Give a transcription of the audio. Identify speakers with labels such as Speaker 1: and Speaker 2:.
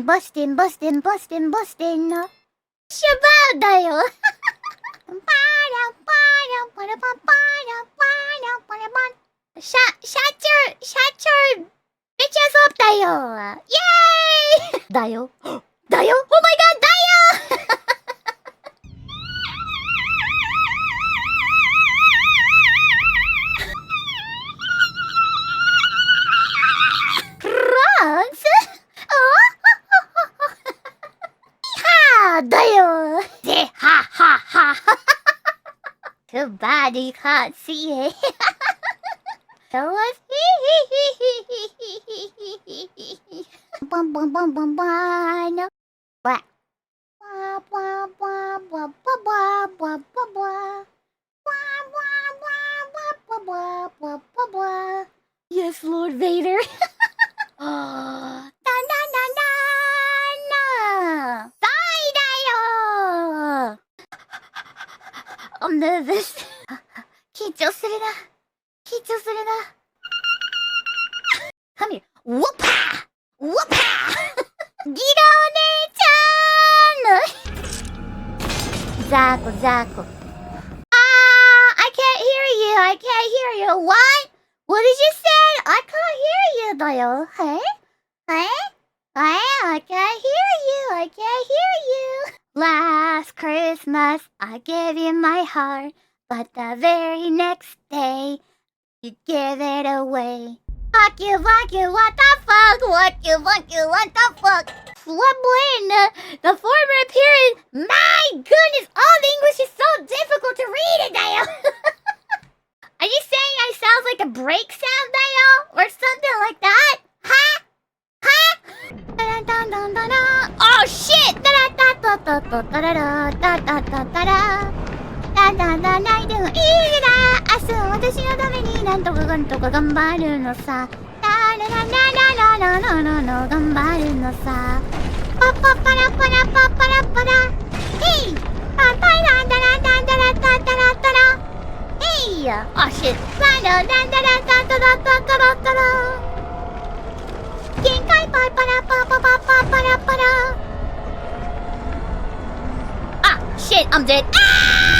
Speaker 1: bustin', bustin', bustin', bustin'. シャバーだよ。パラパラパラパラパラパラパラパラ。シャチュー、ビッチャーソープだよ。イエーイだよ。だよ。オーマイガーだよ。フランスだよ。で、ははは。Somebody can't see it. So was bum bum bum bum bum. Blah. Blah blah blah blah blah blah blah blah. Blah blah blah blah blah blah blah. Yes, Lord Vader. Na na na na na. I'm nervous. 緊張するな。Come here. ウォッパーギラお姉ちゃんザコザコ。I can't hear you. What did you say? I can't hear you だよ。I can't hear you. Last Christmas, I gave you my heart, but the very next day, you give it away. Fuck you, what the fuck? What the fuck? Flubblin, the former appearance. My goodness, all the English is so difficult to read it, Dayo. Are you saying I sound like a break sound, Dayo? Or something like that? Huh? Oh shit! Oh shit! 限界パラパラパパパパパラパラ。Ah, shit, I'm dead. Ah!